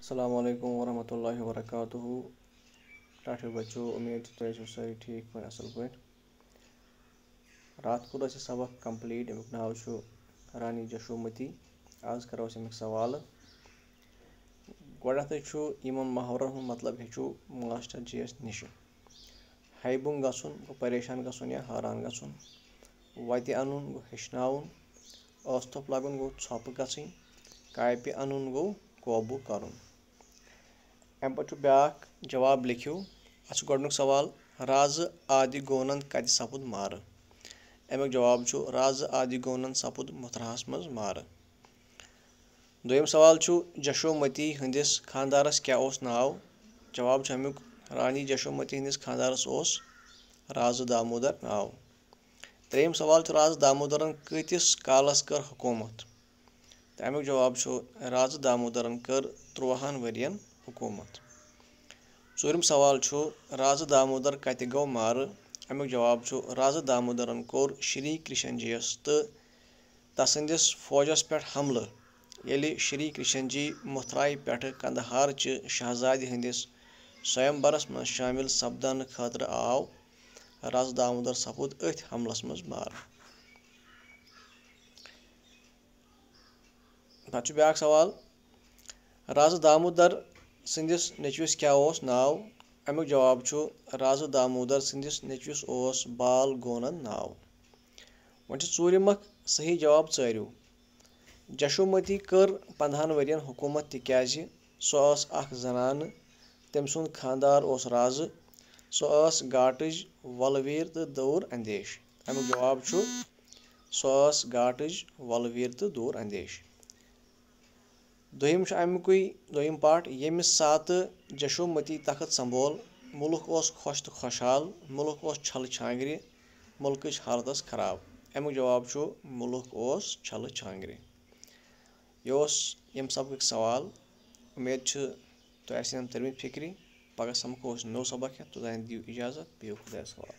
अस्सलामुअलैकुम वरहमतुल्लाहि वबरकातुहू। टाठे बच्चों, उम्मीद तुम सारी ठीक पे असल पे। रात को सबक कंप्लीट। अमुक नाव रानी जशोमती। आज करो अमुक सवाल। गोडथ यमन मुहावरन हुंद मतलब हेचु मास्टर जी नश। हाइबुंग गसुन गो परेशान गसुन या हैरान गसुन। वत अनुन गो हेचनाउन। थोप लगुन गो छप गसुन। कापि अनुन गो काबू करुन। अम पे ब्याक जवाब लिखियो। अत गोडनुक सवाल, राज आदि गोनंद कत सपुद मार। अमुक जवाब राज आदि गोनंद सपुद मथुराहस मज मार। दोयम सवाल जशोमती हंदिस खानदारस क्या ओस नाव। जवाब अमुक रानी जशोमती हंदिस खानदारस ओस राज दामोदर नाव। त्रेयम सवाल राज दामोदरन कतिस कालस कर हुकूमत। अमुक जवाब राज दामोदरन कर 13 वरियन हुकूमत। चूरम सवाल राज दामोदर कत गो मार। अमुक जवाब राज दामोदरन कोर श्री कृष्ण जीस तो तसंदिस फौजस पे हमल येलि श्री कृष्ण जी मथुराई पे कंदहार च शहजादी हंदिस स्वयंवरस मज शामिल सपदन खतर आव। राज दामोदर सपुद अथ हमलस मज मार। पे ब्याक सवाल, राज दामोदर संदिस नेचविस क्या ओस नाव। अमुक जवाब राज दामोदर संदिस नेचविस ओस बाल गोनंद नाव। वन चूरिमक सही जवाब चारियो। जशोमती कर 15 वरियन हुकूमत तिक्याज सो अख जनान। तम सुंद खानदार ओस राज। सो गाटज वलवीर तो दूर अंदेश। अमुक जवाब सो गाटज वलवीर तो दूर अंदेश। दोयम दोयम पार्ट, यम सात जशोमती तखत संभोल मुल्क ओस खुश तो खुशहाल, मुल्क ओस छल छांगरि, मुल्कच हालत खराब। अमुक जवाब मुल्क ओस छल छांगरि। यम सबक सवाल। उम्मीद तुम तरमित फिक्री। पगह समखो नौ सबक। तोतान दियो इजाजत। बिहु खुदायस हवाल।